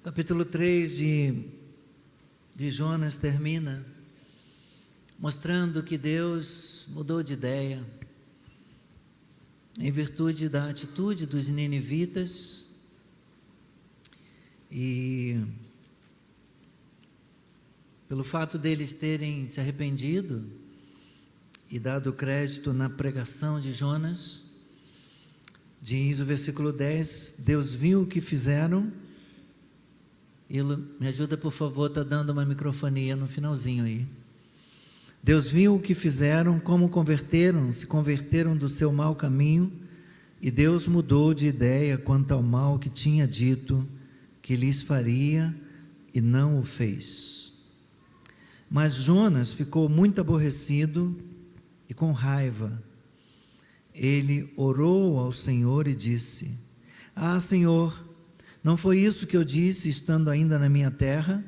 Capítulo 3 de Jonas termina mostrando que Deus mudou de ideia em virtude da atitude dos ninivitas e pelo fato deles terem se arrependido e dado crédito na pregação de Jonas. Diz o versículo 10, Deus viu o que fizeram. Me ajuda, por favor, está dando uma microfonia no finalzinho aí. Deus viu o que fizeram, como se converteram do seu mau caminho, e Deus mudou de ideia quanto ao mal que tinha dito que lhes faria, e não o fez. Mas Jonas ficou muito aborrecido e com raiva. Ele orou ao Senhor e disse: Senhor, não foi isso que eu disse estando ainda na minha terra?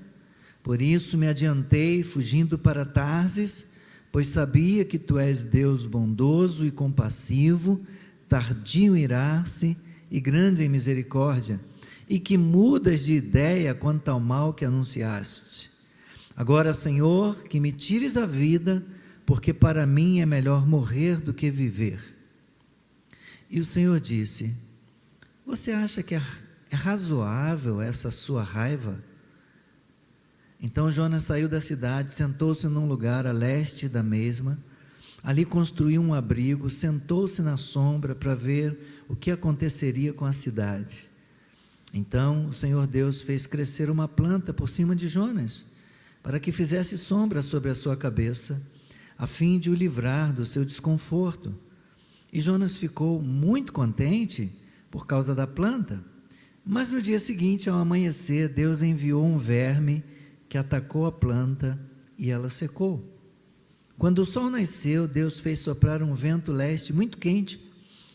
Por isso me adiantei, fugindo para Tarsis, pois sabia que tu és Deus bondoso e compassivo, tardio em irar-se e grande em misericórdia, e que mudas de ideia quanto ao mal que anunciaste. Agora, Senhor, que me tires a vida, porque para mim é melhor morrer do que viver. E o Senhor disse: Você acha que é razoável essa sua raiva? Então Jonas saiu da cidade, sentou-se num lugar a leste da mesma, ali construiu um abrigo, sentou-se na sombra para ver o que aconteceria com a cidade. Então o Senhor Deus fez crescer uma planta por cima de Jonas, para que fizesse sombra sobre a sua cabeça, a fim de o livrar do seu desconforto. E Jonas ficou muito contente por causa da planta. Mas no dia seguinte, ao amanhecer, Deus enviou um verme que atacou a planta e ela secou. Quando o sol nasceu, Deus fez soprar um vento leste muito quente.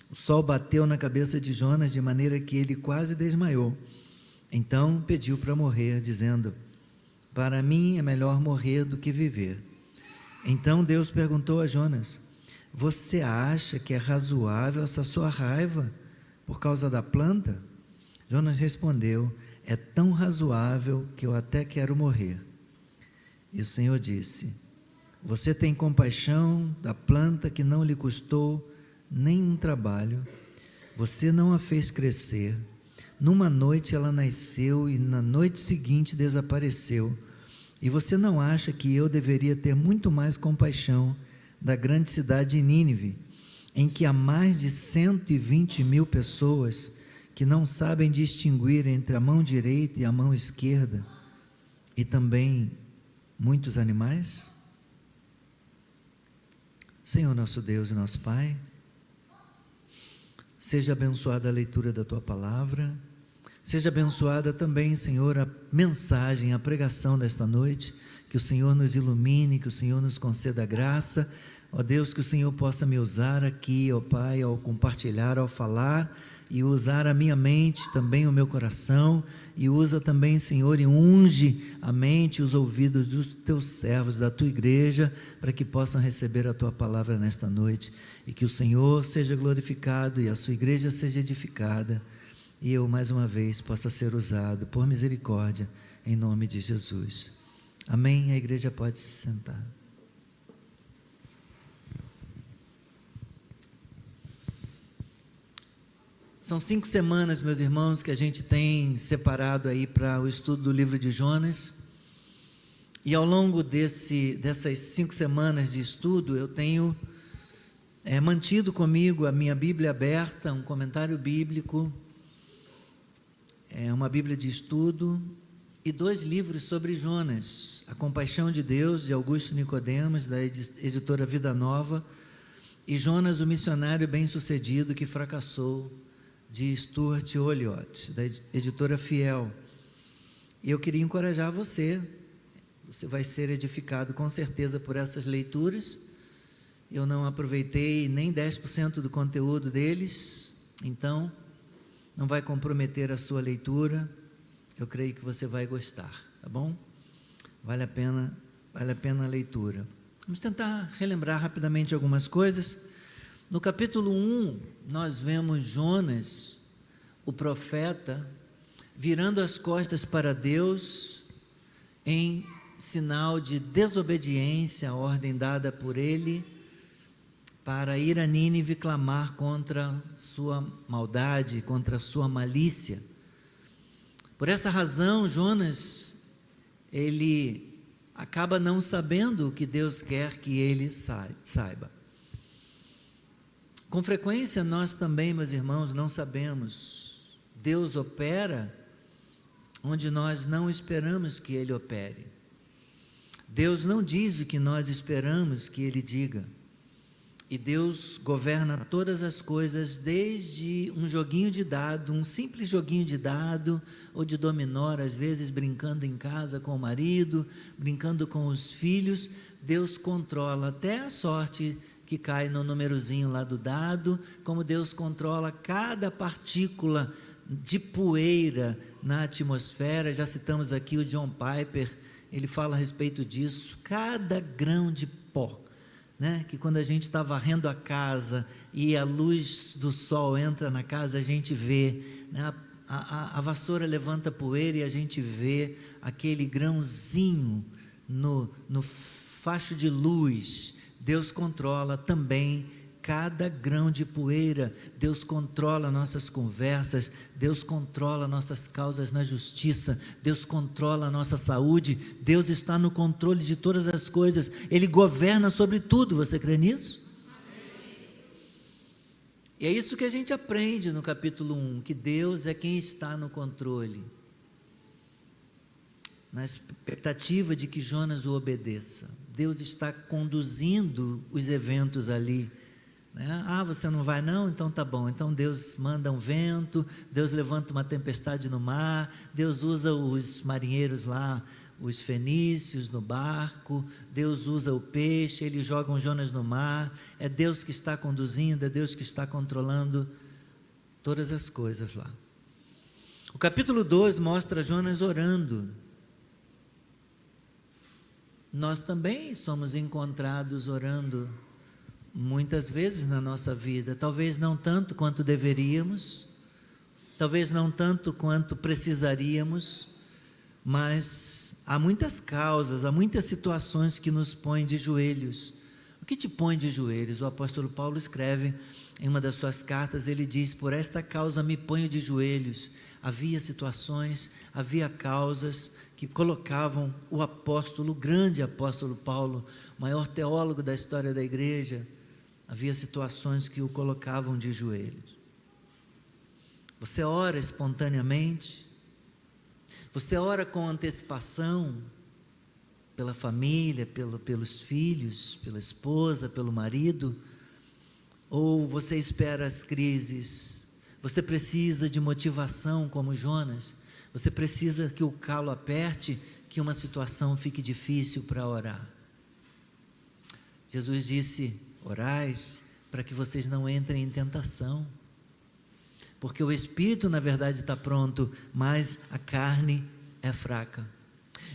O sol bateu na cabeça de Jonas de maneira que ele quase desmaiou. Então pediu para morrer, dizendo: Para mim é melhor morrer do que viver. Então Deus perguntou a Jonas: Você acha que é razoável essa sua raiva por causa da planta? Jonas respondeu: É tão razoável que eu até quero morrer. E o Senhor disse: Você tem compaixão da planta que não lhe custou nenhum trabalho. Você não a fez crescer. Numa noite ela nasceu e na noite seguinte desapareceu. E você não acha que eu deveria ter muito mais compaixão da grande cidade de Nínive, em que há mais de 120.000 pessoas que não sabem distinguir entre a mão direita e a mão esquerda, e também muitos animais? Senhor nosso Deus e nosso Pai, seja abençoada a leitura da Tua Palavra, seja abençoada também, Senhor, a mensagem, a pregação desta noite, que o Senhor nos ilumine, que o Senhor nos conceda graça, ó Deus, que o Senhor possa me usar aqui, ó Pai, ao compartilhar, ao falar, e usar a minha mente, também o meu coração, e usa também, Senhor, e unge a mente e os ouvidos dos teus servos, da tua igreja, para que possam receber a tua palavra nesta noite, e que o Senhor seja glorificado e a sua igreja seja edificada, e eu mais uma vez possa ser usado por misericórdia, em nome de Jesus. Amém? A igreja pode se sentar. São 5 semanas, meus irmãos, que a gente tem separado aí para o estudo do livro de Jonas, e ao longo dessas 5 semanas de estudo, eu tenho mantido comigo a minha Bíblia aberta, um comentário bíblico, uma Bíblia de estudo, e 2 livros sobre Jonas: A Compaixão de Deus, de Augusto Nicodemos, da editora Vida Nova, e Jonas, o missionário bem-sucedido que fracassou, de Stuart Olyott, da editora Fiel. E eu queria encorajar você vai ser edificado com certeza por essas leituras. Eu não aproveitei nem 10% do conteúdo deles, então não vai comprometer a sua leitura. Eu creio que você vai gostar, tá bom? Vale a pena a leitura. Vamos tentar relembrar rapidamente algumas coisas. No capítulo 1, nós vemos Jonas, o profeta, virando as costas para Deus em sinal de desobediência à ordem dada por ele para ir a Nínive clamar contra sua maldade, contra sua malícia. Por essa razão, Jonas, ele acaba não sabendo o que Deus quer que ele saiba. Com frequência, nós também, meus irmãos, não sabemos. Deus opera onde nós não esperamos que Ele opere. Deus não diz o que nós esperamos que Ele diga. E Deus governa todas as coisas, desde um joguinho de dado, um simples joguinho de dado, ou de dominó, às vezes brincando em casa com o marido, brincando com os filhos. Deus controla até a sorte que cai no númerozinho lá do dado, como Deus controla cada partícula de poeira na atmosfera. Já citamos aqui o John Piper, ele fala a respeito disso, cada grão de pó, né? Que quando a gente está varrendo a casa e a luz do sol entra na casa, a gente vê, né? A vassoura levanta poeira e a gente vê aquele grãozinho no facho de luz. Deus controla também cada grão de poeira. Deus controla nossas conversas, Deus controla nossas causas na justiça, Deus controla a nossa saúde, Deus está no controle de todas as coisas, Ele governa sobre tudo. Você crê nisso? Amém. E é isso que a gente aprende no capítulo 1, que Deus é quem está no controle, na expectativa de que Jonas o obedeça. Deus está conduzindo os eventos ali, né? Ah, você não vai não? Então tá bom. Então Deus manda um vento, Deus levanta uma tempestade no mar, Deus usa os marinheiros lá, os fenícios no barco, Deus usa o peixe, Ele joga um Jonas no mar. É Deus que está conduzindo, é Deus que está controlando todas as coisas lá. O capítulo 2 mostra Jonas orando. Nós também somos encontrados orando muitas vezes na nossa vida, talvez não tanto quanto deveríamos, talvez não tanto quanto precisaríamos, mas há muitas causas, há muitas situações que nos põem de joelhos. O que te põe de joelhos? O apóstolo Paulo escreve em uma das suas cartas, ele diz: por esta causa me ponho de joelhos. Havia situações, havia causas que colocavam o apóstolo, o grande apóstolo Paulo, o maior teólogo da história da igreja, havia situações que o colocavam de joelhos. Você ora espontaneamente? Você ora com antecipação pela família, pelos filhos, pela esposa, pelo marido? Ou você espera as crises? Você precisa de motivação como Jonas? Você precisa que o calo aperte, que uma situação fique difícil para orar? Jesus disse: orais para que vocês não entrem em tentação, porque o espírito na verdade está pronto, mas a carne é fraca.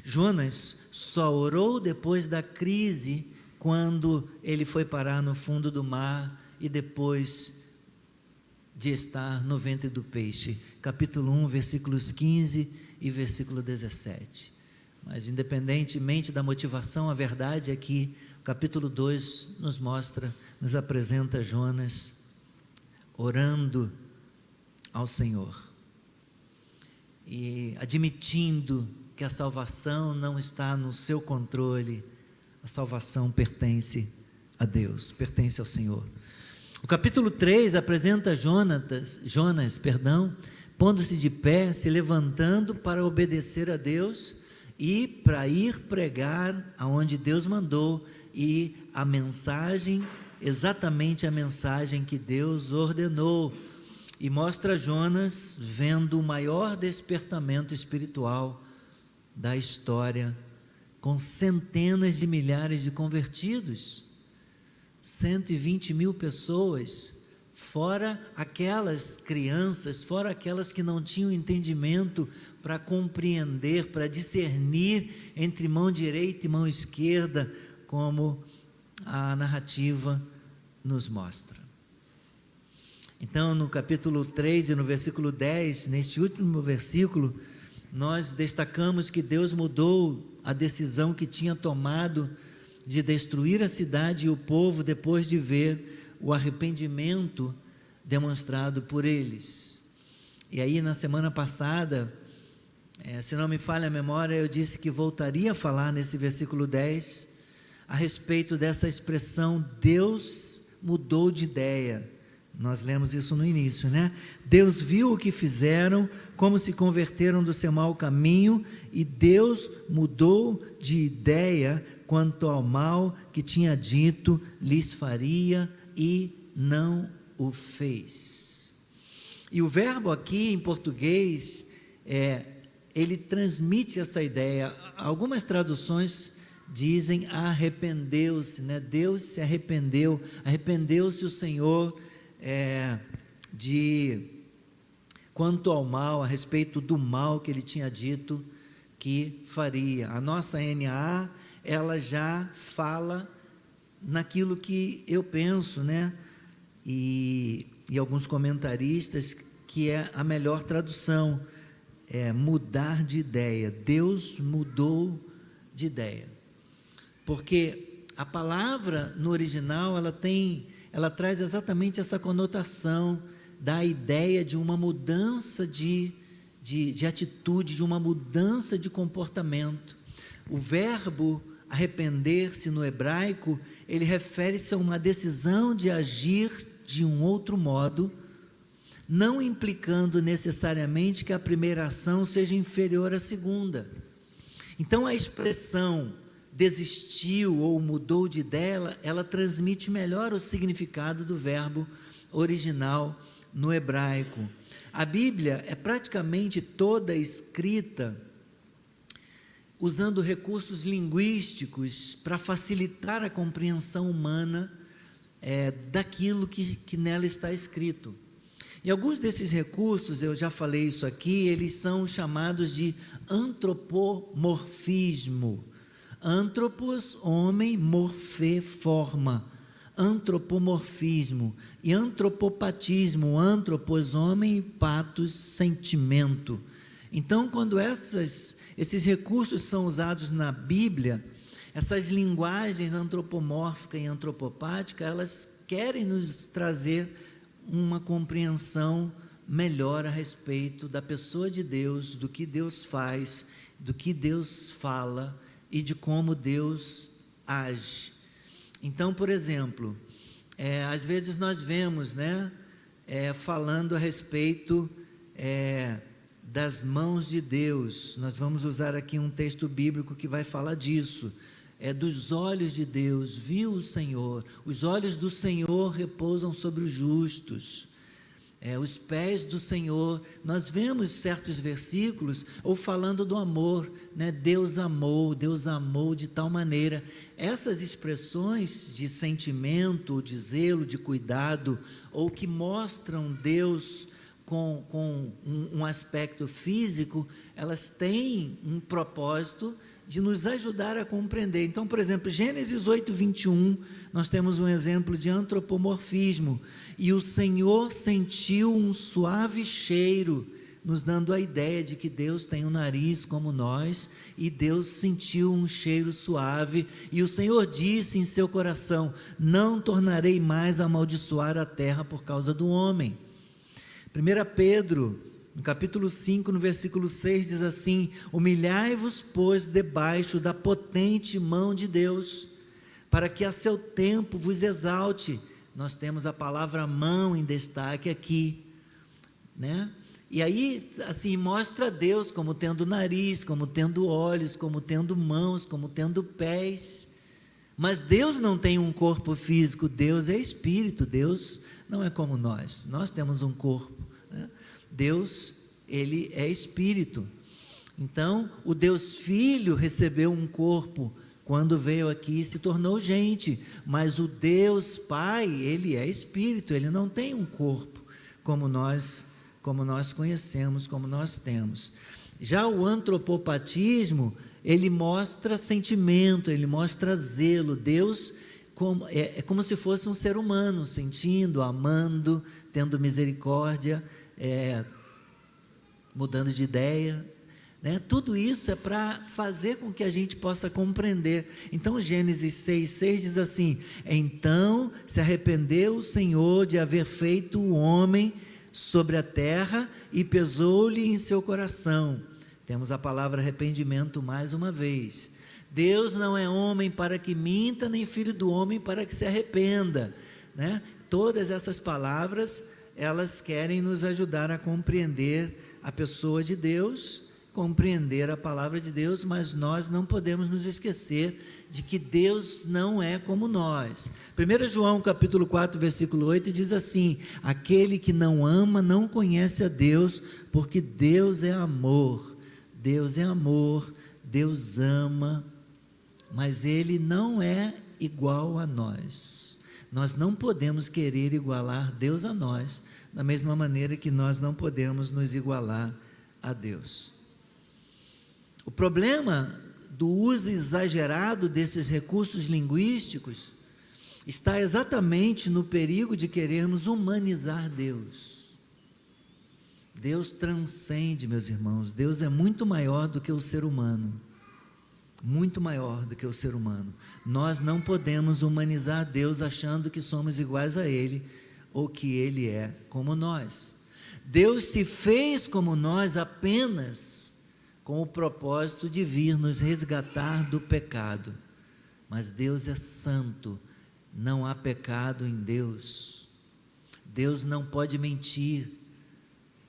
Jonas só orou depois da crise, quando ele foi parar no fundo do mar e depois de estar no ventre do peixe. Capítulo 1, versículos 15 e versículo 17. Mas independentemente da motivação, a verdade é que o capítulo 2 nos mostra, nos apresenta Jonas orando ao Senhor e admitindo que a salvação não está no seu controle. A salvação pertence a Deus, pertence ao Senhor. O capítulo 3 apresenta Jonas, pondo-se de pé, se levantando para obedecer a Deus e para ir pregar aonde Deus mandou, e a mensagem, exatamente a mensagem que Deus ordenou. E mostra Jonas vendo o maior despertamento espiritual da história, com centenas de milhares de convertidos, 120 mil pessoas, fora aquelas crianças, fora aquelas que não tinham entendimento para compreender, para discernir entre mão direita e mão esquerda, como a narrativa nos mostra. Então Então, no capítulo 3 e no versículo 10, neste último versículo, nós destacamos que Deus mudou a decisão que tinha tomado de destruir a cidade e o povo depois de ver o arrependimento demonstrado por eles. E aí, na semana passada, se não me falha a memória, eu disse que voltaria a falar nesse versículo 10 a respeito dessa expressão, Deus mudou de ideia. Nós lemos isso no início, né? Deus viu o que fizeram, como se converteram do seu mau caminho, e Deus mudou de ideia quanto ao mal que tinha dito lhes faria e não o fez. E o verbo aqui em português, ele transmite essa ideia. Algumas traduções dizem arrependeu-se, né? Deus se arrependeu, arrependeu-se o Senhor quanto ao mal, a respeito do mal que ele tinha dito que faria. A nossa NAA, ela já fala naquilo que eu penso, né? E alguns comentaristas, que é a melhor tradução, mudar de ideia. Deus mudou de ideia, porque a palavra no original, ela traz exatamente essa conotação da ideia de uma mudança de atitude, de uma mudança de comportamento. O verbo arrepender-se no hebraico, ele refere-se a uma decisão de agir de um outro modo, não implicando necessariamente que a primeira ação seja inferior à segunda. Então, a expressão desistiu ou mudou de ideia, ela transmite melhor o significado do verbo original no hebraico. A Bíblia é praticamente toda escrita usando recursos linguísticos para facilitar a compreensão humana daquilo que nela está escrito. E alguns desses recursos, eu já falei isso aqui, eles são chamados de antropomorfismo. Antropos, homem, morfê, forma. Antropomorfismo. E antropopatismo, antropos, homem, e patos, sentimento. Então, quando esses recursos são usados na Bíblia, essas linguagens antropomórfica e antropopática, elas querem nos trazer uma compreensão melhor a respeito da pessoa de Deus, do que Deus faz, do que Deus fala e de como Deus age. Então, por exemplo, às vezes nós vemos, né, falando a respeito das mãos de Deus. Nós vamos usar aqui um texto bíblico que vai falar disso. Dos olhos de Deus, viu o Senhor, os olhos do Senhor repousam sobre os justos, os pés do Senhor. Nós vemos certos versículos, ou falando do amor, né? Deus amou de tal maneira. Essas expressões de sentimento, de zelo, de cuidado, ou que mostram Deus com um aspecto físico, elas têm um propósito de nos ajudar a compreender. Então, por exemplo, Gênesis 8, 21, nós temos um exemplo de antropomorfismo. E o Senhor sentiu um suave cheiro, nos dando a ideia de que Deus tem um nariz como nós, e Deus sentiu um cheiro suave, e o Senhor disse em seu coração: não tornarei mais a amaldiçoar a terra por causa do homem. 1 Pedro, no capítulo 5, no versículo 6, diz assim: humilhai-vos, pois, debaixo da potente mão de Deus, para que a seu tempo vos exalte. Nós temos a palavra mão em destaque aqui, né? E aí, assim, mostra Deus como tendo nariz, como tendo olhos, como tendo mãos, como tendo pés. Mas Deus não tem um corpo físico, Deus é espírito, Deus não é como nós temos um corpo, né? Deus, ele é espírito. Então, o Deus Filho recebeu um corpo quando veio aqui e se tornou gente, mas o Deus Pai, ele é espírito, ele não tem um corpo como nós conhecemos, como nós temos. Já o antropopatismo, ele mostra sentimento, ele mostra zelo. Deus é como se fosse um ser humano, sentindo, amando, tendo misericórdia, mudando de ideia, né? Tudo isso é para fazer com que a gente possa compreender. Então Gênesis 6,6 diz assim: então se arrependeu o Senhor de haver feito o homem sobre a terra e pesou-lhe em seu coração. Temos a palavra arrependimento mais uma vez. Deus não é homem para que minta, nem filho do homem para que se arrependa, né? Todas essas palavras, elas querem nos ajudar a compreender a pessoa de Deus, compreender a palavra de Deus, mas nós não podemos nos esquecer de que Deus não é como nós. 1 João capítulo 4, versículo 8 diz assim: aquele que não ama não conhece a Deus, porque Deus é amor. Deus é amor, Deus ama, mas Ele não é igual a nós. Nós não podemos querer igualar Deus a nós, da mesma maneira que nós não podemos nos igualar a Deus. O problema do uso exagerado desses recursos linguísticos está exatamente no perigo de querermos humanizar Deus. Deus transcende, meus irmãos. Deus é muito maior do que o ser humano. Muito maior do que o ser humano. Nós não podemos humanizar Deus achando que somos iguais a Ele, ou que Ele é como nós. Deus se fez como nós apenas com o propósito de vir nos resgatar do pecado. Mas Deus é santo, não há pecado em Deus. Deus não pode mentir.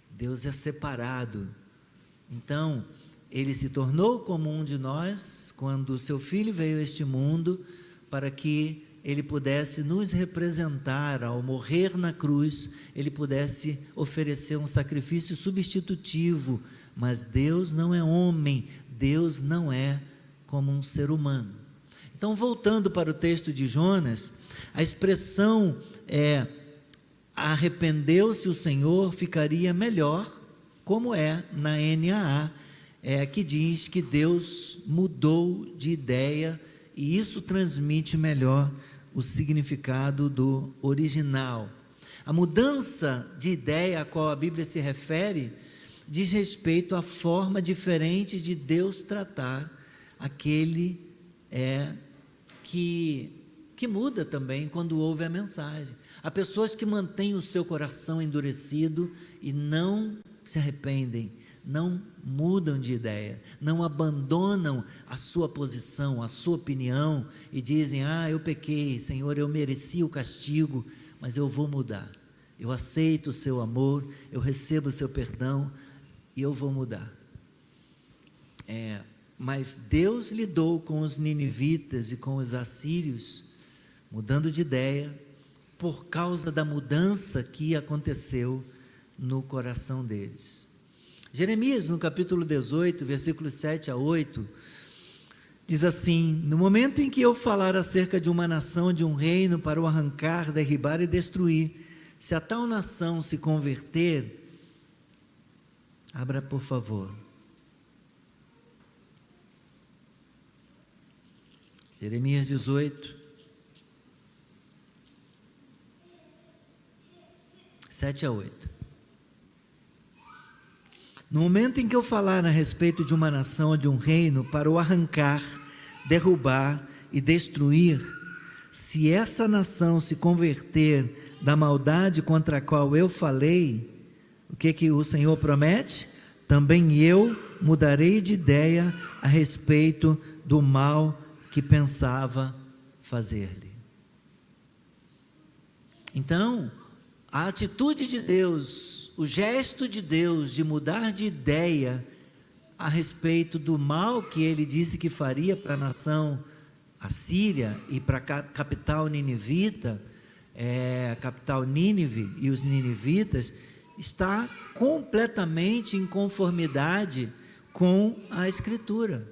Deus é separado. Então, Ele se tornou como um de nós, quando o seu Filho veio a este mundo, para que Ele pudesse nos representar. Ao morrer na cruz, Ele pudesse oferecer um sacrifício substitutivo. Mas Deus não é homem, Deus não é como um ser humano. Então, voltando para o texto de Jonas, a expressão arrependeu-se o Senhor, ficaria melhor, como é na NAA, que diz que Deus mudou de ideia, e isso transmite melhor o significado do original. A mudança de ideia a qual a Bíblia se refere diz respeito à forma diferente de Deus tratar aquele que muda também quando ouve a mensagem. Há pessoas que mantêm o seu coração endurecido e não se arrependem, não mudam de ideia, não abandonam a sua posição, a sua opinião e dizem: eu pequei, Senhor, eu mereci o castigo, mas eu vou mudar, eu aceito o seu amor, eu recebo o seu perdão e eu vou mudar. Mas Deus lidou com os ninivitas e com os assírios, mudando de ideia, por causa da mudança que aconteceu no coração deles. Jeremias, no capítulo 18, versículos 7 a 8, diz assim: no momento em que eu falar acerca de uma nação, de um reino, para o arrancar, derribar e destruir, se a tal nação se converter, abra por favor, Jeremias 18, 7 a 8. No momento em que eu falar a respeito de uma nação ou de um reino, para o arrancar, derrubar e destruir, se essa nação se converter da maldade contra a qual eu falei, o que o Senhor promete? Também eu mudarei de ideia a respeito do mal que pensava fazer-lhe. Então, a atitude de Deus, o gesto de Deus de mudar de ideia a respeito do mal que Ele disse que faria para a nação assíria e para a capital ninivita, a capital Nínive e os ninivitas, está completamente em conformidade com a Escritura,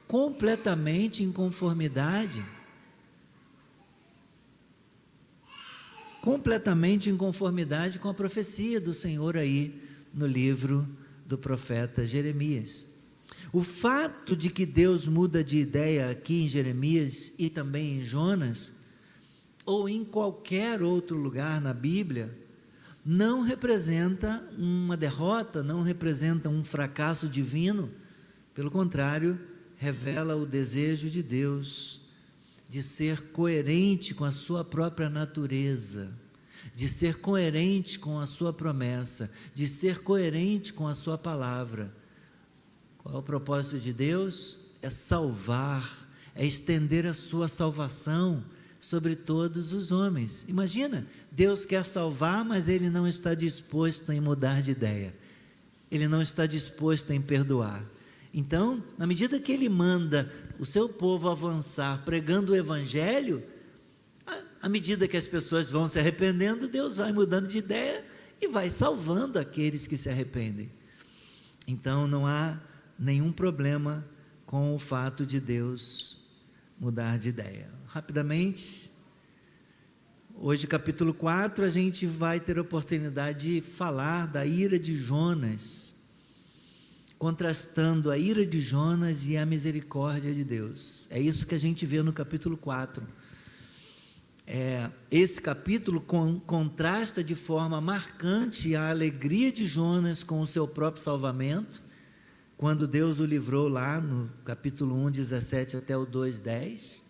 completamente em conformidade com a profecia do Senhor aí no livro do profeta Jeremias. O fato de que Deus muda de ideia aqui em Jeremias e também em Jonas ou em qualquer outro lugar na Bíblia, não representa uma derrota, não representa um fracasso divino. Pelo contrário, revela o desejo de Deus de ser coerente com a sua própria natureza, de ser coerente com a sua promessa, de ser coerente com a sua palavra. Qual é o propósito de Deus? É salvar, é estender a sua salvação sobre todos os homens. Imagina, Deus quer salvar, mas Ele não está disposto em mudar de ideia, Ele não está disposto em perdoar. Então, na medida que Ele manda o seu povo avançar pregando o Evangelho, à medida que as pessoas vão se arrependendo, Deus vai mudando de ideia e vai salvando aqueles que se arrependem. Então, não há nenhum problema com o fato de Deus mudar de ideia. Rapidamente, hoje capítulo 4, a gente vai ter a oportunidade de falar da ira de Jonas, contrastando a ira de Jonas e a misericórdia de Deus. É isso que a gente vê no capítulo 4. Esse capítulo contrasta de forma marcante a alegria de Jonas com o seu próprio salvamento, quando Deus o livrou lá no capítulo 1, 17 até o 2, 10.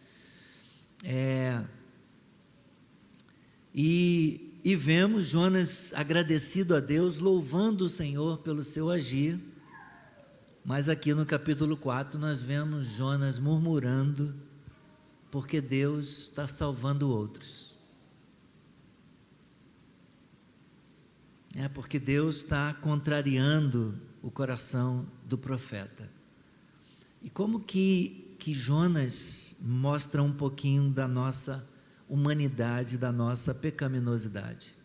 E vemos Jonas agradecido a Deus, louvando o Senhor pelo seu agir. Mas aqui no capítulo 4 nós vemos Jonas murmurando, porque Deus está salvando outros. Porque Deus está contrariando o coração do profeta. E como que Jonas mostra um pouquinho da nossa humanidade, da nossa pecaminosidade?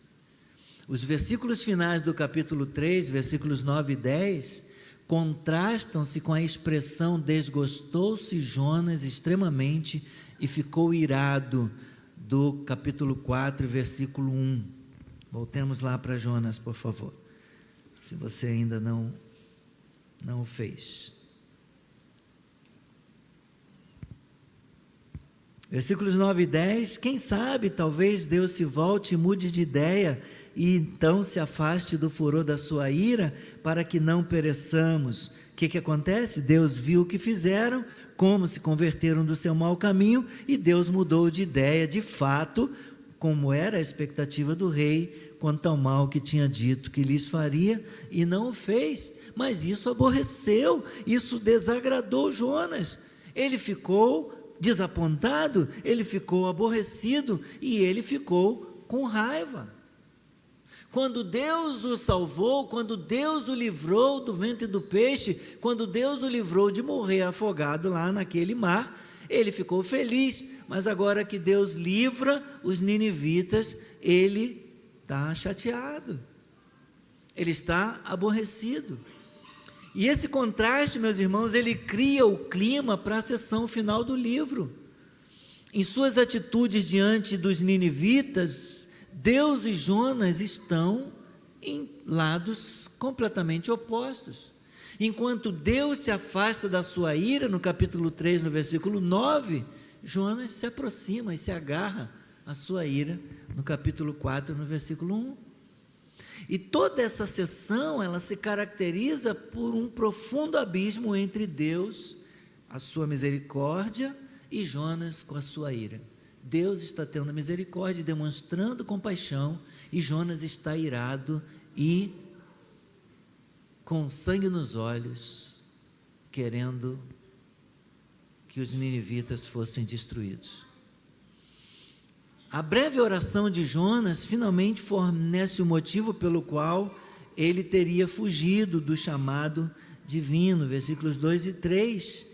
Os versículos finais do capítulo 3, versículos 9 e 10, contrastam-se com a expressão desgostou-se Jonas extremamente e ficou irado, do capítulo 4, versículo 1. Voltemos lá para Jonas, por favor, se você ainda não o fez. Versículos 9 e 10, quem sabe, talvez Deus se volte e mude de ideia, e então se afaste do furor da sua ira, para que não pereçamos. O que acontece? Deus viu o que fizeram, como se converteram do seu mau caminho, e Deus mudou de ideia, de fato, como era a expectativa do rei, quanto ao mal que tinha dito que lhes faria, e não o fez. Mas isso aborreceu, isso desagradou Jonas. Ele ficou desapontado, ele ficou aborrecido e ele ficou com raiva. Quando Deus o salvou, quando Deus o livrou do ventre do peixe, quando Deus o livrou de morrer afogado lá naquele mar, ele ficou feliz. Mas agora que Deus livra os ninivitas, ele está chateado, ele está aborrecido. E esse contraste, meus irmãos, ele cria o clima para a sessão final do livro. Em suas atitudes diante dos ninivitas, Deus e Jonas estão em lados completamente opostos. Enquanto Deus se afasta da sua ira, no capítulo 3, no versículo 9, Jonas se aproxima e se agarra à sua ira, no capítulo 4, no versículo 1. E toda essa sessão, ela se caracteriza por um profundo abismo entre Deus, a sua misericórdia, e Jonas com a sua ira. Deus está tendo misericórdia, demonstrando compaixão, e Jonas está irado e com sangue nos olhos, querendo que os ninivitas fossem destruídos. A breve oração de Jonas finalmente fornece o motivo pelo qual ele teria fugido do chamado divino. Versículos 2 e 3,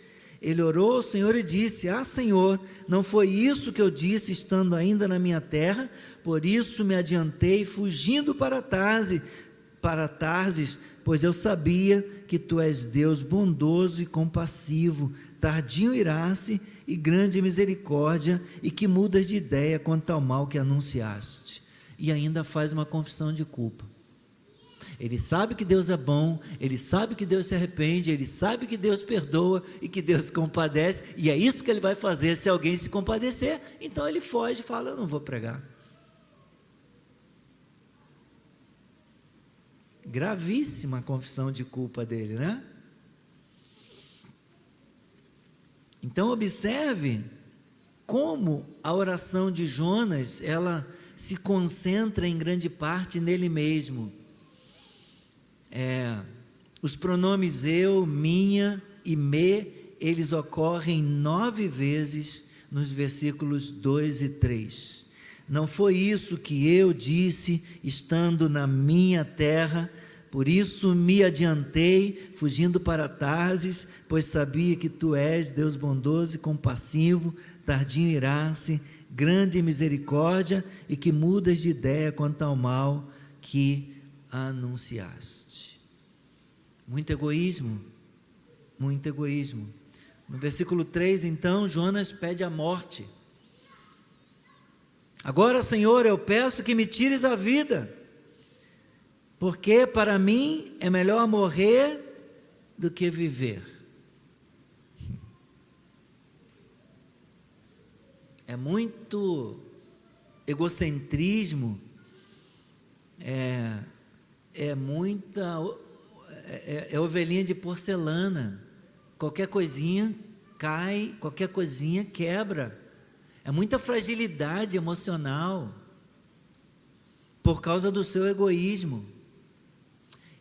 ele orou ao Senhor e disse: Senhor, não foi isso que eu disse estando ainda na minha terra? Por isso me adiantei, fugindo para Tarsis, pois eu sabia que tu és Deus bondoso e compassivo, tardio em irar-se e grande em misericórdia, e que mudas de ideia quanto ao mal que anunciaste. E ainda faz uma confissão de culpa. Ele sabe que Deus é bom, ele sabe que Deus se arrepende, ele sabe que Deus perdoa e que Deus compadece, e é isso que ele vai fazer se alguém se compadecer. Então ele foge e fala: eu não vou pregar. Gravíssima a confissão de culpa dele, né? Então observe como a oração de Jonas, ela se concentra em grande parte nele mesmo. Os pronomes eu, minha e me, eles ocorrem 9 vezes nos versículos 2 e 3. Não foi isso que eu disse, estando na minha terra, por isso me adiantei, fugindo para Tarsis, pois sabia que tu és Deus bondoso e compassivo, tardio em irar-se, grande em misericórdia, e que mudas de ideia quanto ao mal que anunciaste. Muito egoísmo, muito egoísmo. No versículo 3, então, Jonas pede a morte. Agora, Senhor, eu peço que me tires a vida, porque para mim é melhor morrer do que viver. É muito egocentrismo, é ovelhinha de porcelana. Qualquer coisinha cai, qualquer coisinha quebra. É muita fragilidade emocional por causa do seu egoísmo.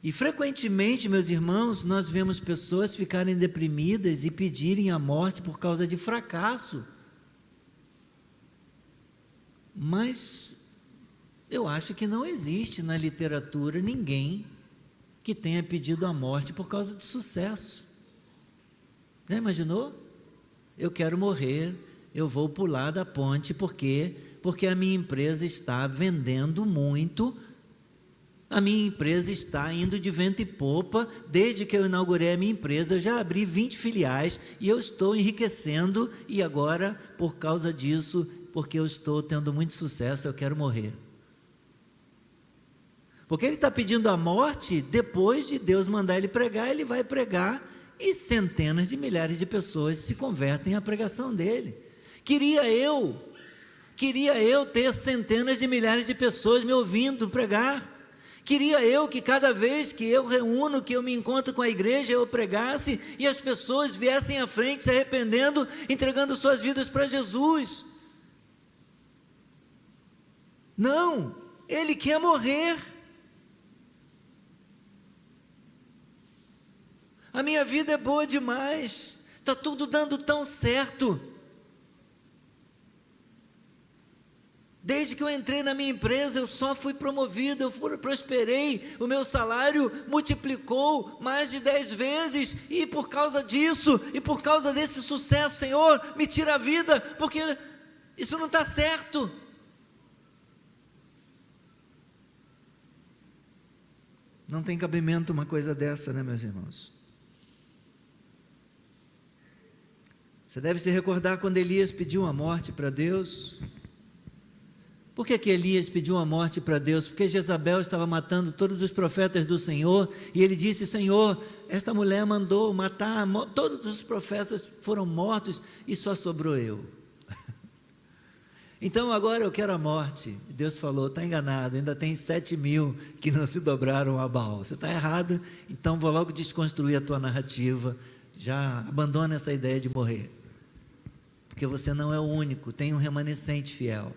E frequentemente, meus irmãos, nós vemos pessoas ficarem deprimidas e pedirem a morte por causa de fracasso. Mas eu acho que não existe na literatura ninguém que tenha pedido a morte por causa de sucesso. Já imaginou? Eu quero morrer, eu vou pular da ponte, porque a minha empresa está vendendo muito, a minha empresa está indo de vento e popa. Desde que eu inaugurei a minha empresa, eu já abri 20 filiais e eu estou enriquecendo, e agora, por causa disso, porque eu estou tendo muito sucesso, eu quero morrer. Porque ele está pedindo a morte, depois de Deus mandar ele pregar, ele vai pregar, e centenas de milhares de pessoas se convertem à pregação dele. Queria eu ter centenas de milhares de pessoas me ouvindo pregar. Queria eu que cada vez que eu reúno, que eu me encontro com a igreja, eu pregasse e as pessoas viessem à frente se arrependendo, entregando suas vidas para Jesus. Não, ele quer morrer. A minha vida é boa demais, está tudo dando tão certo. Desde que eu entrei na minha empresa, eu só fui promovido, eu prosperei, o meu salário multiplicou mais de 10 vezes, e por causa disso, e por causa desse sucesso, Senhor, me tira a vida, porque isso não está certo. Não tem cabimento uma coisa dessa, né, meus irmãos? Você deve se recordar quando Elias pediu a morte para Deus. Por que Elias pediu a morte para Deus? Porque Jezabel estava matando todos os profetas do Senhor, e ele disse: Senhor, esta mulher mandou matar, todos os profetas foram mortos, e só sobrou eu. Então agora eu quero a morte. Deus falou: está enganado, ainda tem 7.000 que não se dobraram a Baal. Você está errado, então vou logo desconstruir a tua narrativa, já abandona essa ideia de morrer, porque você não é o único, tem um remanescente fiel.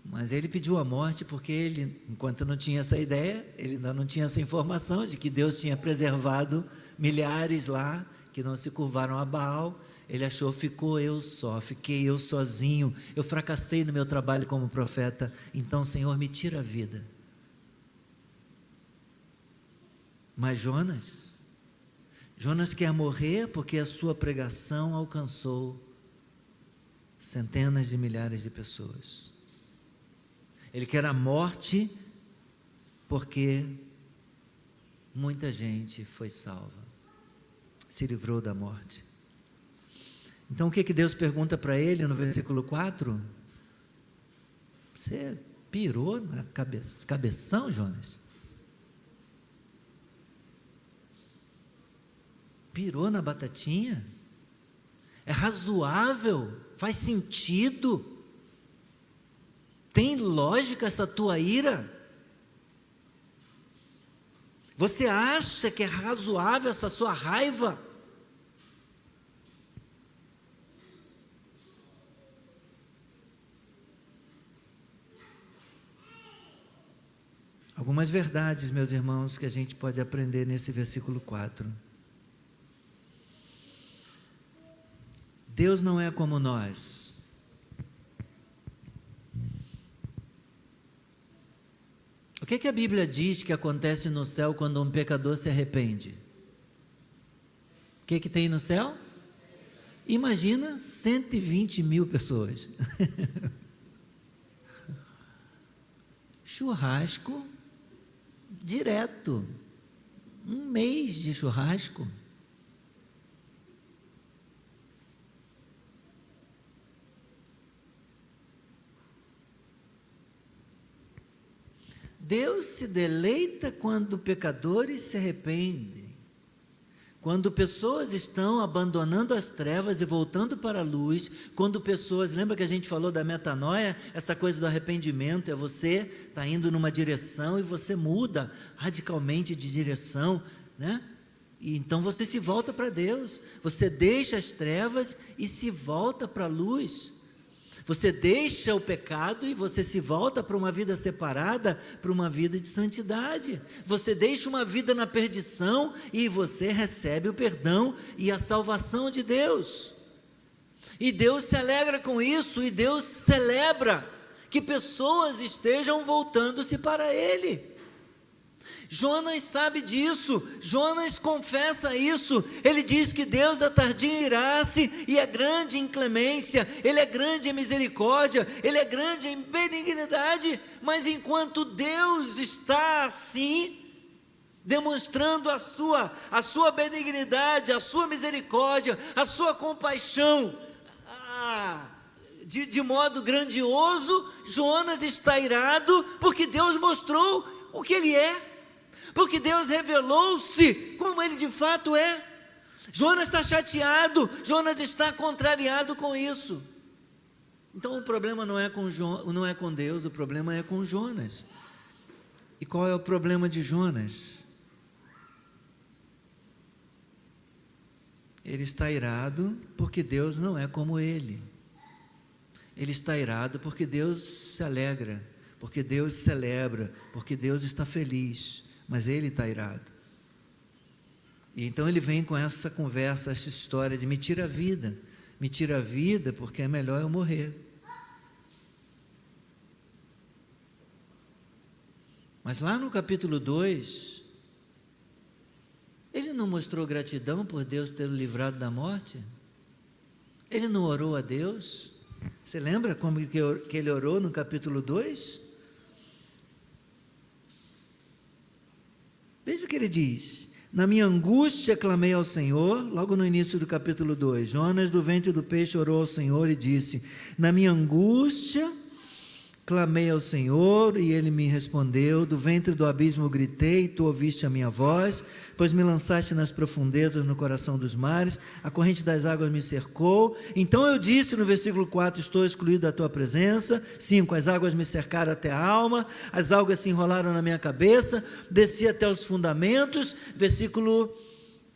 Mas ele pediu a morte porque ele, enquanto não tinha essa ideia, ele ainda não tinha essa informação de que Deus tinha preservado milhares lá, que não se curvaram a Baal. Ele achou: fiquei eu sozinho, eu fracassei no meu trabalho como profeta, então Senhor, me tira a vida. Mas Jonas quer morrer porque a sua pregação alcançou centenas de milhares de pessoas. Ele quer a morte porque muita gente foi salva, se livrou da morte. Então o que Deus pergunta para ele no versículo 4? Você Pirou na cabeção, Jonas? Pirou na batatinha? É razoável? Faz sentido? Tem lógica essa tua ira? Você acha que é razoável essa sua raiva? Algumas verdades, meus irmãos, que a gente pode aprender nesse versículo 4. Deus não é como nós. O que a Bíblia diz que acontece no céu quando um pecador se arrepende? O que tem no céu? Imagina 120 mil pessoas. Churrasco direto. Um mês de churrasco. Deus se deleita quando pecadores se arrependem, quando pessoas estão abandonando as trevas e voltando para a luz, quando pessoas, lembra que a gente falou da metanoia, essa coisa do arrependimento, é você está indo numa direção e você muda radicalmente de direção, né? E então você se volta para Deus, você deixa as trevas e se volta para a luz. Você deixa o pecado e você se volta para uma vida separada, para uma vida de santidade. Você deixa uma vida na perdição e você recebe o perdão e a salvação de Deus. E Deus se alegra com isso, e Deus celebra que pessoas estejam voltando-se para Ele. Jonas sabe disso, Jonas confessa isso, ele diz que Deus é tardio em irar-se e é grande em clemência, Ele é grande em misericórdia, Ele é grande em benignidade, mas enquanto Deus está assim, demonstrando a sua benignidade, a sua misericórdia, a sua compaixão, de modo grandioso, Jonas está irado, porque Deus mostrou o que Ele é, porque Deus revelou-se como Ele de fato é. Jonas está chateado, Jonas está contrariado com isso. Então o problema não é com Deus, o problema é com Jonas. E qual é o problema de Jonas? Ele está irado porque Deus não é como ele. Ele está irado porque Deus se alegra, porque Deus celebra, porque Deus está feliz. Mas ele está irado. E então ele vem com essa conversa, essa história de me tira a vida porque é melhor eu morrer. Mas lá no capítulo 2, ele não mostrou gratidão por Deus ter o livrado da morte? Ele não orou a Deus? Você lembra como que ele orou no capítulo 2? Veja o que ele diz: na minha angústia clamei ao Senhor, logo no início do capítulo 2, Jonas do ventre do peixe orou ao Senhor e disse: na minha angústia clamei ao Senhor e Ele me respondeu, do ventre do abismo gritei, tu ouviste a minha voz, pois me lançaste nas profundezas, no coração dos mares, a corrente das águas me cercou. Então eu disse no versículo 4, estou excluído da tua presença. 5, as águas me cercaram até a alma, as algas se enrolaram na minha cabeça, desci até os fundamentos. Versículo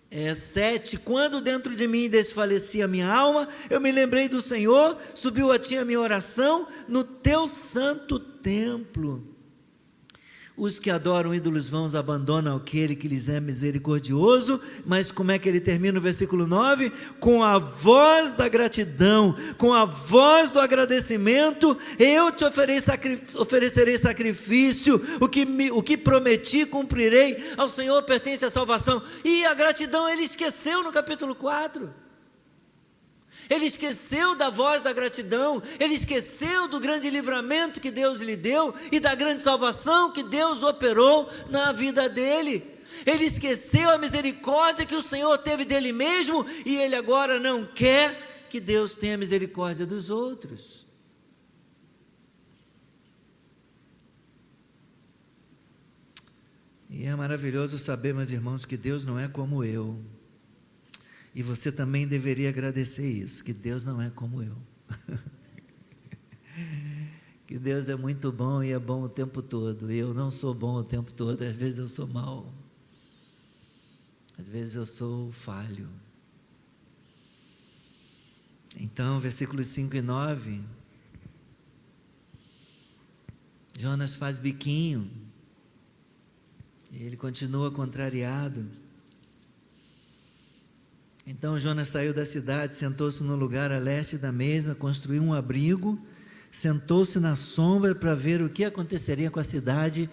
7, quando dentro de mim desfalecia a minha alma, eu me lembrei do Senhor, subiu a ti a minha oração, no teu santo templo. Os que adoram ídolos vãos abandonam aquele que lhes é misericordioso. Mas como é que ele termina o versículo 9? Com a voz da gratidão, com a voz do agradecimento, eu te oferecerei sacrifício, o que prometi cumprirei, ao Senhor pertence a salvação. E a gratidão ele esqueceu no capítulo 4. Ele esqueceu da voz da gratidão, ele esqueceu do grande livramento que Deus lhe deu e da grande salvação que Deus operou na vida dele. Ele esqueceu a misericórdia que o Senhor teve dele mesmo e ele agora não quer que Deus tenha misericórdia dos outros. maravilhoso saber, meus irmãos, que Deus não é como eu. E você também deveria agradecer isso, que Deus não é como eu. Que Deus é muito bom e é bom o tempo todo. Eu não sou bom o tempo todo, às vezes eu sou mau. Às vezes eu sou falho. Então, versículos 5 e 9, Jonas faz biquinho, e ele continua contrariado. Então Jonas saiu da cidade, sentou-se no lugar a leste da mesma, construiu um abrigo, sentou-se na sombra para ver o que aconteceria com a cidade,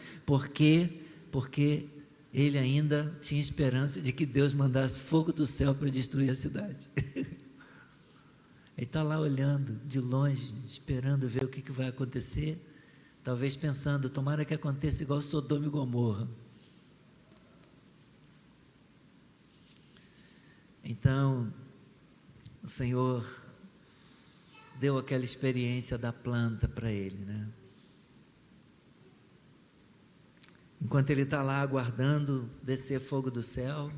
porque ele ainda tinha esperança de que Deus mandasse fogo do céu para destruir a cidade. Ele está lá olhando de longe, esperando ver o que vai acontecer, talvez pensando, tomara que aconteça igual Sodoma e Gomorra. Então, o Senhor deu aquela experiência da planta para ele, né? Enquanto ele está lá aguardando descer fogo do céu,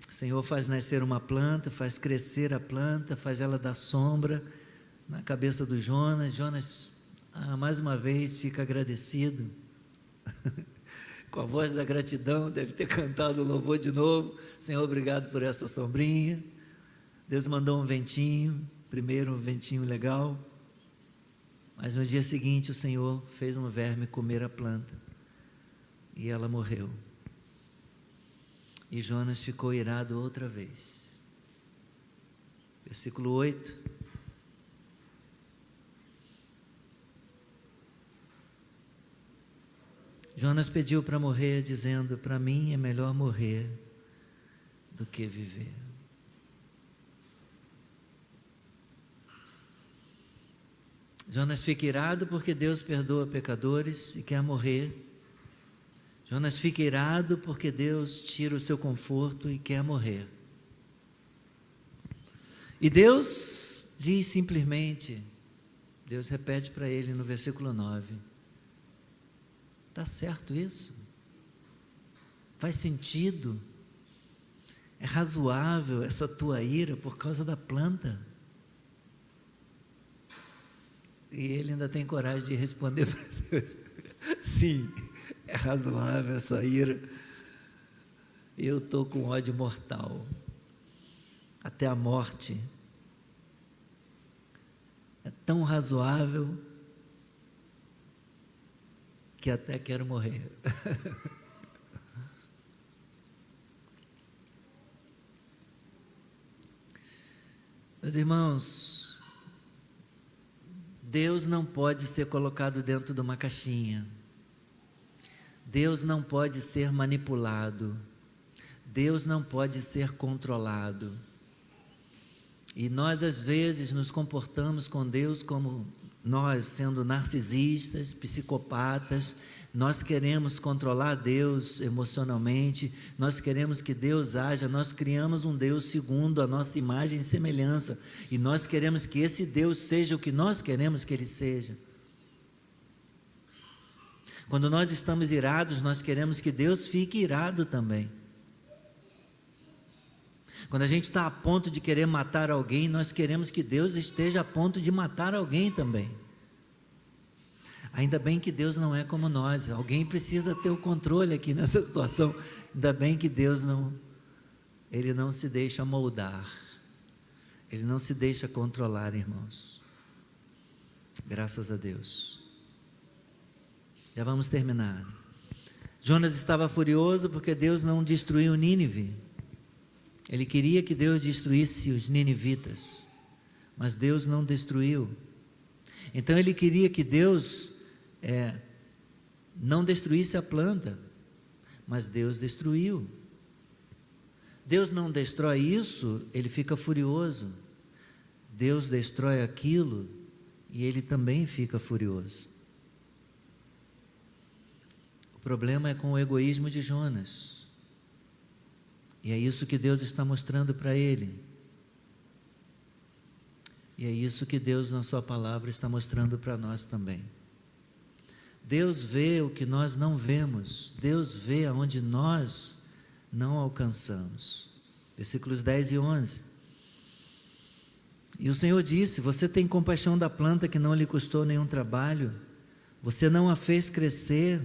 o Senhor faz nascer uma planta, faz crescer a planta, faz ela dar sombra na cabeça do Jonas. Jonas, mais uma vez, fica agradecido. Com a voz da gratidão, deve ter cantado o louvor de novo. Senhor, obrigado por essa sombrinha. Deus mandou um ventinho, primeiro um ventinho legal, mas no dia seguinte o Senhor fez um verme comer a planta, e ela morreu. E Jonas ficou irado outra vez. Versículo 8. Jonas pediu para morrer, dizendo: para mim é melhor morrer do que viver. Jonas fica irado porque Deus perdoa pecadores e quer morrer. Jonas fica irado porque Deus tira o seu conforto e quer morrer. E Deus diz simplesmente, Deus repete para ele no versículo 9: está certo isso? Faz sentido? É razoável essa tua ira por causa da planta? E ele ainda tem coragem de responder para Deus: sim, é razoável essa ira. Eu estou com ódio mortal, até a morte. É tão razoável que até quero morrer. Meus irmãos, Deus não pode ser colocado dentro de uma caixinha. Deus não pode ser manipulado. Deus não pode ser controlado. E nós às vezes nos comportamos com Deus como nós, sendo narcisistas, psicopatas. Nós queremos controlar Deus emocionalmente, nós queremos que Deus haja, nós criamos um Deus segundo a nossa imagem e semelhança, e nós queremos que esse Deus seja o que nós queremos que Ele seja. Quando nós estamos irados, nós queremos que Deus fique irado também. Quando a gente está a ponto de querer matar alguém, nós queremos que Deus esteja a ponto de matar alguém também. Ainda bem que Deus não é como nós. Alguém precisa ter o controle aqui nessa situação. Ainda bem que Deus Ele não se deixa moldar. Ele não se deixa controlar, irmãos. Graças a Deus. Já vamos terminar. Jonas estava furioso porque Deus não destruiu Nínive. Ele queria que Deus destruísse os ninivitas, mas Deus não destruiu. Então ele queria que Deus não destruísse a planta, mas Deus destruiu. Deus não destrói isso, ele fica furioso. Deus destrói aquilo e ele também fica furioso. O problema é com o egoísmo de Jonas. E é isso que Deus está mostrando para ele. E é isso que Deus na sua palavra está mostrando para nós também. Deus vê o que nós não vemos, Deus vê aonde nós não alcançamos. Versículos 10 e 11. E o Senhor disse: você tem compaixão da planta que não lhe custou nenhum trabalho, você não a fez crescer,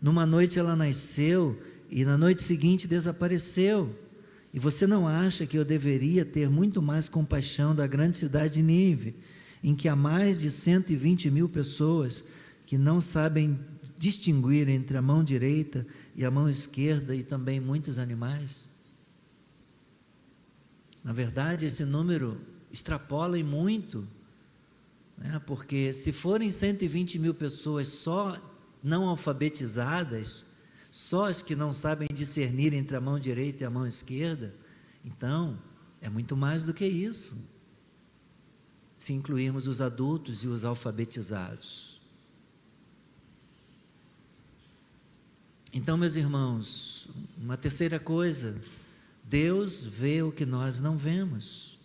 numa noite ela nasceu, e na noite seguinte desapareceu. E você não acha que eu deveria ter muito mais compaixão da grande cidade de Nínive, em que há mais de 120.000 pessoas que não sabem distinguir entre a mão direita e a mão esquerda, e também muitos animais? Na verdade, esse número extrapola e muito, né? Porque se forem 120.000 pessoas só não alfabetizadas, só as que não sabem discernir entre a mão direita e a mão esquerda, então é muito mais do que isso, se incluirmos os adultos e os alfabetizados. Então, meus irmãos, uma terceira coisa: Deus vê o que nós não vemos.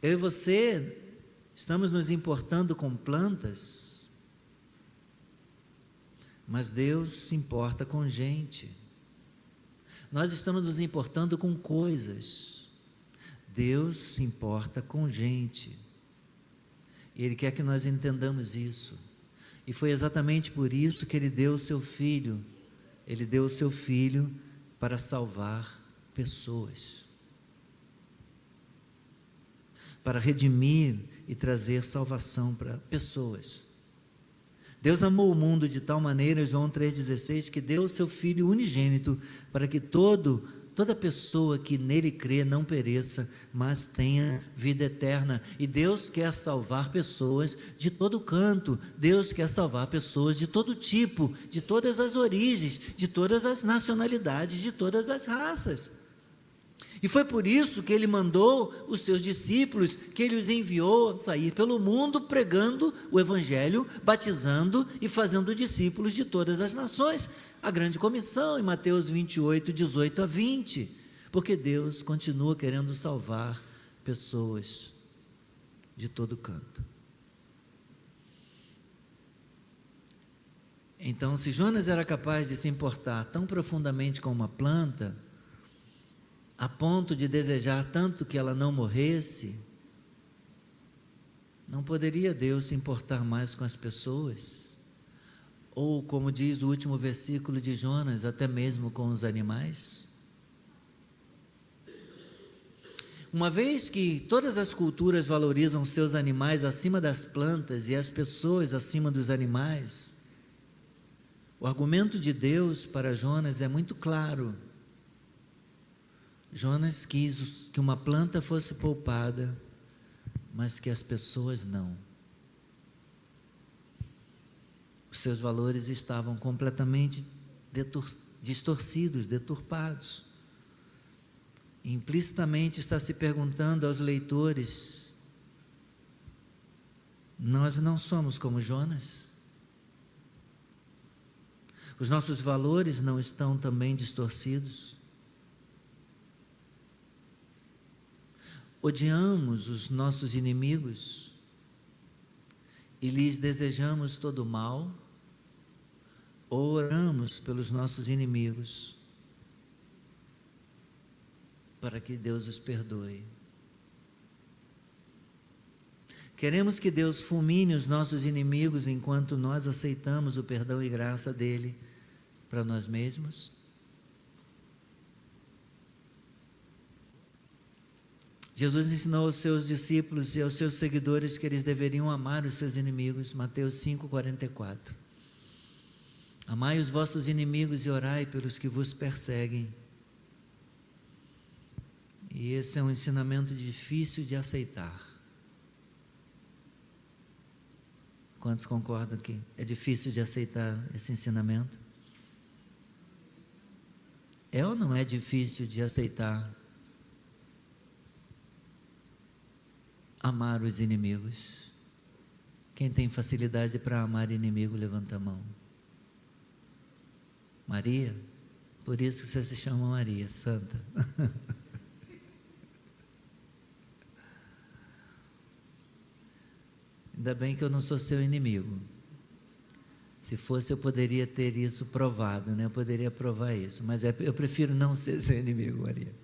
Eu e você estamos nos importando com plantas, mas Deus se importa com gente. Nós estamos nos importando com coisas, Deus se importa com gente. E Ele quer que nós entendamos isso. E foi exatamente por isso que Ele deu o seu Filho. Ele deu o seu Filho para salvar pessoas, para redimir e trazer salvação para pessoas. Deus amou o mundo de tal maneira, João 3,16, que deu o seu Filho unigênito, para que toda pessoa que nele crê não pereça, mas tenha vida eterna. E Deus quer salvar pessoas de todo canto, Deus quer salvar pessoas de todo tipo, de todas as origens, de todas as nacionalidades, de todas as raças. E foi por isso que Ele mandou os seus discípulos, que Ele os enviou a sair pelo mundo pregando o Evangelho, batizando e fazendo discípulos de todas as nações. A grande comissão em Mateus 28, 18 a 20. Porque Deus continua querendo salvar pessoas de todo canto. Então, se Jonas era capaz de se importar tão profundamente com uma planta, a ponto de desejar tanto que ela não morresse, não poderia Deus se importar mais com as pessoas? Ou, como diz o último versículo de Jonas, até mesmo com os animais? Uma vez que todas as culturas valorizam seus animais acima das plantas e as pessoas acima dos animais, o argumento de Deus para Jonas é muito claro. Jonas quis que uma planta fosse poupada, mas que as pessoas não. Os seus valores estavam completamente distorcidos, deturpados. Implicitamente está se perguntando aos leitores: nós não somos como Jonas? Os nossos valores não estão também distorcidos? Odiamos os nossos inimigos e lhes desejamos todo o mal, ou oramos pelos nossos inimigos para que Deus os perdoe? Queremos que Deus fulmine os nossos inimigos enquanto nós aceitamos o perdão e graça dele para nós mesmos? Jesus ensinou aos seus discípulos e aos seus seguidores que eles deveriam amar os seus inimigos. Mateus 5,44. Amai os vossos inimigos e orai pelos que vos perseguem. E esse é um ensinamento difícil de aceitar. Quantos concordam que é difícil de aceitar esse ensinamento? É ou não é difícil de aceitar amar os inimigos? Quem tem facilidade para amar inimigo, levanta a mão. Maria? Por isso que você se chama Maria, santa. Ainda bem que eu não sou seu inimigo. Se fosse, eu poderia ter isso provado, né? Eu poderia provar isso, mas eu prefiro não ser seu inimigo, Maria.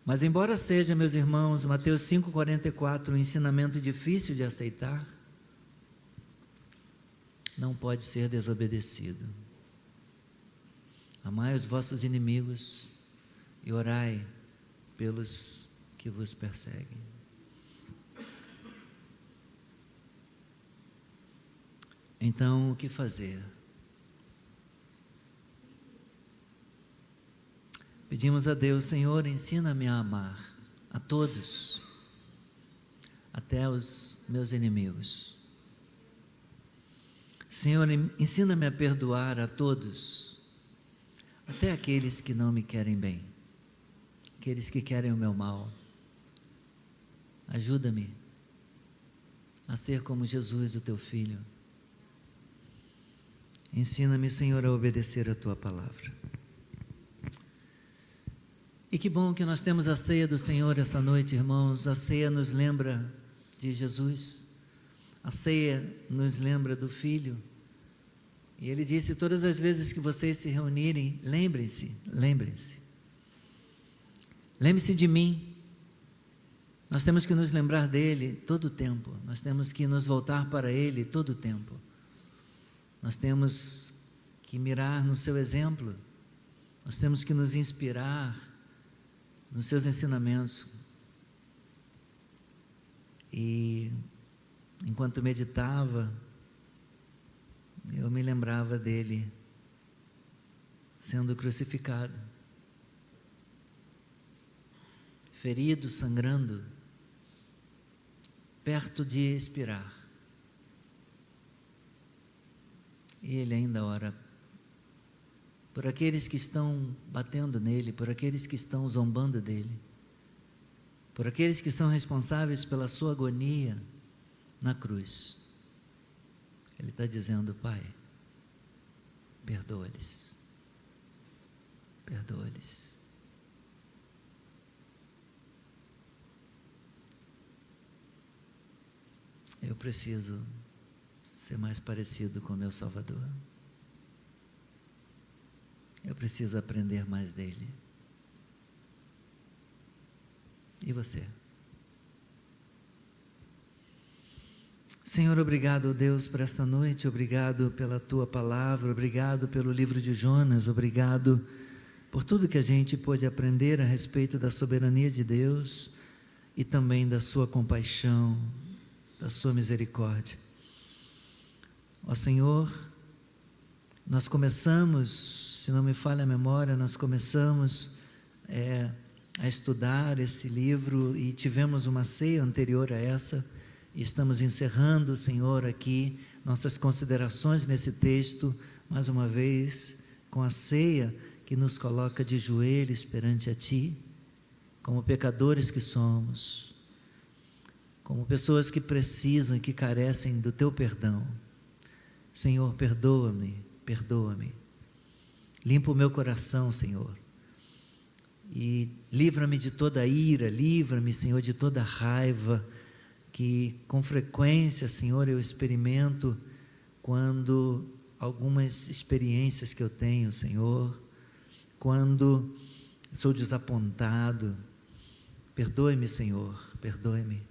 Mas embora seja, meus irmãos, Mateus 5,44, um ensinamento difícil de aceitar, não pode ser desobedecido. Amai os vossos inimigos e orai pelos que vos perseguem. Então, o que fazer? Pedimos a Deus: Senhor, ensina-me a amar a todos, até os meus inimigos. Senhor, ensina-me a perdoar a todos, até aqueles que não me querem bem, aqueles que querem o meu mal. Ajuda-me a ser como Jesus, o teu Filho. Ensina-me, Senhor, a obedecer a tua palavra. E que bom que nós temos a ceia do Senhor essa noite, irmãos. A ceia nos lembra de Jesus, a ceia nos lembra do Filho. E Ele disse: todas as vezes que vocês se reunirem, lembrem-se, lembre-se de mim. Nós temos que nos lembrar dele todo o tempo, nós temos que nos voltar para ele todo o tempo. Nós temos que mirar no seu exemplo, nós temos que nos inspirar nos seus ensinamentos. E enquanto meditava, eu me lembrava dele sendo crucificado, ferido, sangrando, perto de expirar. E ele ainda ora por aqueles que estão batendo nele, por aqueles que estão zombando dele, por aqueles que são responsáveis pela sua agonia na cruz. Ele está dizendo: Pai, perdoa-lhes, perdoa-lhes. Eu preciso ser mais parecido com meu Salvador. Eu preciso aprender mais dele. E você? Senhor, obrigado, Deus, por esta noite. Obrigado pela tua palavra. Obrigado pelo livro de Jonas. Obrigado por tudo que a gente pôde aprender a respeito da soberania de Deus e também da sua compaixão, da sua misericórdia. Ó Senhor, nós começamos, se não me falha a memória, nós começamos a estudar esse livro e tivemos uma ceia anterior a essa, e estamos encerrando, Senhor, aqui nossas considerações nesse texto, mais uma vez, com a ceia que nos coloca de joelhos perante a Ti, como pecadores que somos, como pessoas que precisam e que carecem do Teu perdão. Senhor, perdoa-me, perdoa-me. Limpa o meu coração, Senhor. E livra-me de toda ira, livra-me, Senhor, de toda raiva, que com frequência, Senhor, eu experimento quando algumas experiências que eu tenho, Senhor, quando sou desapontado. Perdoe-me, Senhor, perdoe-me.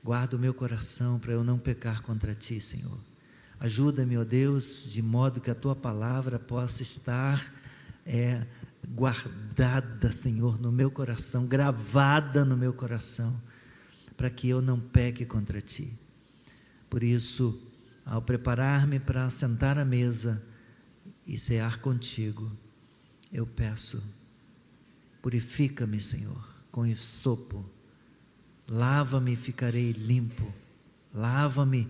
Guarda o meu coração para eu não pecar contra Ti, Senhor. Ajuda-me, ó Deus, de modo que a Tua palavra possa estar guardada, Senhor, no meu coração, gravada no meu coração, para que eu não peque contra Ti. Por isso, ao preparar-me para sentar à mesa e cear contigo, eu peço: purifica-me, Senhor, com hisopo, lava-me e ficarei limpo, lava-me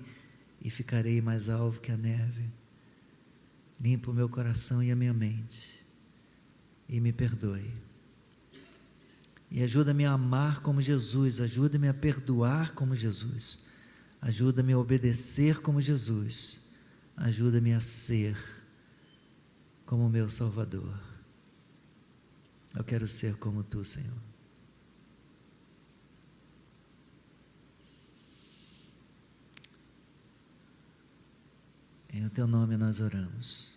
e ficarei mais alvo que a neve. Limpa o meu coração e a minha mente, e me perdoe. E ajuda-me a amar como Jesus, ajuda-me a perdoar como Jesus, ajuda-me a obedecer como Jesus, ajuda-me a ser como meu Salvador. Eu quero ser como Tu, Senhor. Em teu nome nós oramos.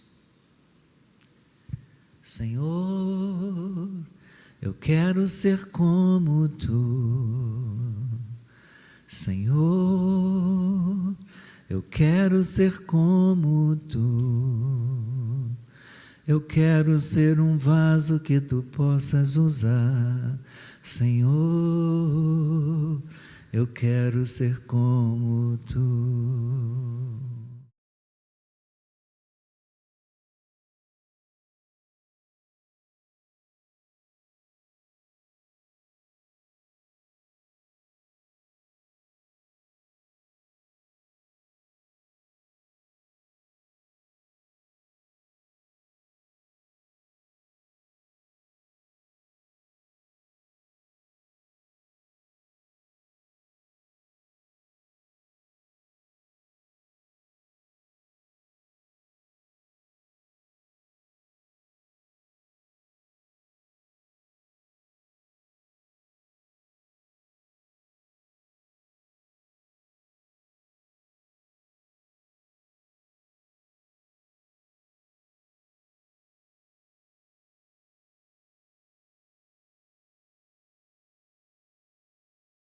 Senhor, eu quero ser como tu. Senhor, eu quero ser como tu. Eu quero ser um vaso que tu possas usar. Senhor, eu quero ser como tu.